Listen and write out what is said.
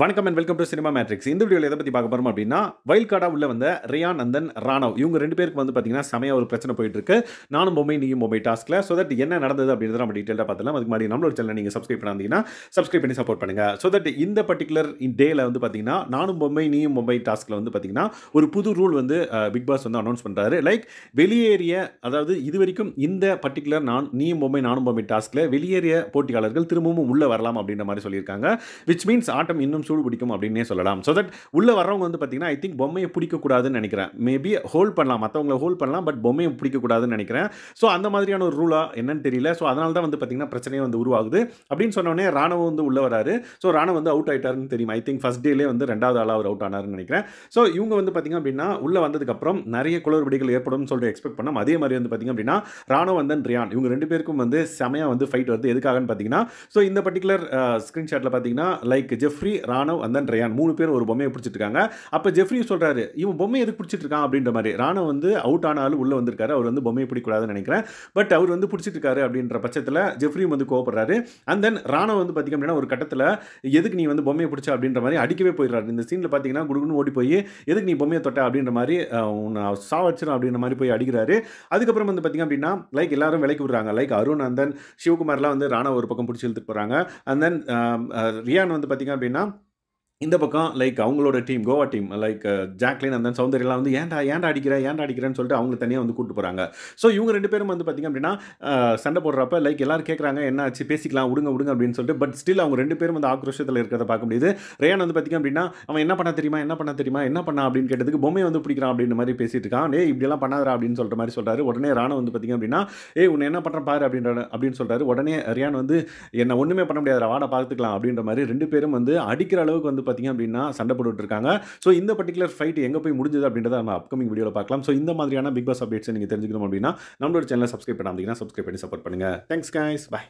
வணக்கம் and welcome to cinema matrix. இந்த வீடியோவில் எதை பற்றி பார்க்க போகிறோம் அப்படின்னா, வைல்ட் கார்டாக உள்ள வந்த ரியான் அண்ட் தென் ராணவ் இவங்க ரெண்டு பேருக்கு வந்து பார்த்தீங்கன்னா செமையாக ஒரு பிரச்சனை போயிட்டு இருக்கு. நானும் பொம்மை நீயும் பொம்மை டாஸ்கில். ஸோ தட் என்ன நடந்தது அப்படின்றத நம்ம டீட்டெயிலாக பார்த்துலாம். அதுக்கு முன்னாடி நம்மளோட சேனலை நீங்கள் சப்ஸ்கிரைப் பண்ணாதீங்கன்னா சப்ஸ்கிரைப் பண்ணி சப்போர்ட் பண்ணுங்க. ஸோ தட் இந்த பர்டிகுலர் டேல வந்து பார்த்தீங்கன்னா நானும் பொம்மை நீயும் பொம்மை டாஸ்கில் வந்து பார்த்தீங்கன்னா ஒரு புது ரூல் வந்து பிக் பாஸ் வந்து அனௌன்ஸ் பண்ணுறாரு. லைக் வெளியேறிய, அதாவது இது வரைக்கும் இந்த பர்டிகுலர் நீயும் பொம்மை நானும் பொம்மை டாஸ்கில் வெளியேறிய போட்டியாளர்கள் திரும்பவும் உள்ள வரலாம் அப்படின்ற மாதிரி சொல்லியிருக்காங்க. விச் மீன்ஸ் ஆட்டம் இன்னும் சூடு பிடிக்கும் அப்படின்னே சொல்லலாம். ஸோ தட் உள்ள வர்றவங்க வந்து பார்த்தீங்கன்னா ஐ திங்க் பொம்மையை பிடிக்கக்கூடாதுன்னு நினைக்கிறேன். மேபி ஹோல்ட் பண்ணலாம், மற்றவங்களை ஹோல்ட் பண்ணலாம், பட் பொம்மையை பிடிக்கக்கூடாதுன்னு நினைக்கிறேன். ஸோ அந்த மாதிரியான ஒரு ரூலா என்னன்னு தெரியல. ஸோ அதனால தான் வந்து பார்த்தீங்கன்னா பிரச்சனையே வந்து உருவாகுது அப்படின்னு சொன்னோடனே ராணவ் வந்து உள்ள வராரு. ஸோ ராணவ் வந்து அவுட் ஆயிட்டாருன்னு தெரியும். ஐ திங்க் ஃபர்ஸ்ட் டேலே வந்து ரெண்டாவது ஆளாக அவர் அவுட் ஆனாருன்னு நினைக்கிறேன். ஸோ இவங்க வந்து பார்த்தீங்க அப்படின்னா உள்ள வந்ததுக்கப்புறம் நிறைய குளறுபடிகள் ஏற்படும் சொல்லிட்டு எக்ஸ்பெக்ட் பண்ணோம். அதே மாதிரி வந்து பார்த்தீங்க அப்படின்னா ராணவ் அண்ட் தென் ரியான் இவங்க ரெண்டு பேருக்கும் வந்து செமையாக வந்து ஃபைட் வருது. எதுக்காகன்னு பார்த்தீங்கன்னா, ஸோ இந்த பர்டிகுலர் ஸ்க்ரீன்ஷாட்டில் பார்த்தீங்கன்னா like Jeffrey, Ranav and then Ryan மூணு பேர் ஒரு பொம்மையை பிடிச்சிட்டு இருக்காங்க. அப்போ ஜெஃப்ரி சொல்றாரு, இவன் பொம்மையை எதுக்கு பிடிச்சிட்டு இருக்கான் அப்படின்ற மாதிரி. ராணவ் வந்து அவுட் ஆனாலும் உள்ள வந்திருக்காரு, அவர் வந்து பொம்மையை பிடிக்கூடாதுன்னு நினைக்கிறேன். பட் அவர் வந்து பிடிச்சிட்டு இருக்காரு அப்படின்ற பட்சத்தில் ஜெஃப்ரியும் வந்து கோவப்படுறாரு. அண்ட் தென் ராணவ் வந்து பார்த்தீங்க அப்படின்னா ஒரு கட்டத்தில் எதுக்கு நீ வந்து பொம்மையை பிடிச்ச அப்படின்ற மாதிரி அடிக்கவே போயிடுறாரு. இந்த சீனில் பார்த்தீங்கன்னா குடுகுன்னு ஓடி போய் எதுக்கு நீ பொம்மையை தொட்ட அப்படின்ற மாதிரி உன்னை சாவச்சிடும் அப்படின்ற மாதிரி போய் அடிக்கிறாரு. அதுக்கப்புறம் வந்து பார்த்தீங்க அப்படின்னா லைக் எல்லாரும் விலைக்கு விடுறாங்க. லைக் அருண் அண்ட் தென் சிவகுமார்லாம் வந்து ராணவ் ஒரு பக்கம் பிடிச்சி இழுத்துட்டு போகிறாங்க. அண்ட் தென் ரியான் வந்து பார்த்தீங்க அப்படின்னா இந்த பக்கம் லைக் அவங்களோட team, Goa team like Jacqueline அந்த சௌந்தர்யெல்லாம் வந்து ஏன்டா அடிக்கிறேன்னு சொல்லிட்டு அவங்க தனியாக வந்து கூட்டு போகிறாங்க. ஸோ இவங்க ரெண்டு பேரும் வந்து பார்த்திங்க அப்படின்னா சண்டை போடுறப்ப லைக் எல்லாரும் கேட்குறாங்க என்ன ஆச்சு, பேசிக்கலாம், விடுங்க அப்படின்னு சொல்லிட்டு. பட் ஸ்டில் அவங்க ரெண்டு பேரும் வந்து ஆக்ரோஷத்தில் இருக்கிறத பார்க்க முடியுது. ரேயான் வந்து பார்த்திங்க அப்படின்னா அவன் என்ன பண்ண தெரியுமா அப்படின்னு கேட்டதுக்கு பொம்மையை வந்து பிடிக்கிறான் அப்படின்ற மாதிரி பேசிட்டு இருக்கான். இப்படியெல்லாம் பண்ணாதரா அப்படின்னு சொல்கிற மாதிரி சொல்கிறாரு. உடனே ராணவ் வந்து பார்த்திங்க அப்படின்னா உன்னை என்ன பண்ணுற பாரு அப்படின்னு சொல்கிறாரு. உடனே ரியான் வந்து என்ன ஒன்றுமே பண்ண முடியாதா, வாடா பார்த்துக்கலாம் அப்படின்ற மாதிரி ரெண்டு பேரும் வந்து அடிக்கிற அளவுக்கு வந்து பார்த்தீங்க அப்படின்னா சண்டை போட்டுட்டு இருக்காங்க. ஸோ இந்த பர்டிகுலர் ஃபைட் எங்கே போய் முடிஞ்சது அப்படின்றத நம்ம அப்கமிங் வீடியோவில் பார்க்கலாம். ஸோ இந்த மாதிரியான பிக் பாஸ் அப்டேட்ஸ் நீங்கள் தெரிஞ்சுக்கணும் அப்படின்னா நம்மளோட சேனலை சப்ஸ்கிரைப் பண்ணாதீங்கன்னா சப்ஸ்கிரைப் பண்ணி சப்போர்ட் பண்ணுங்க. Thanks guys, by.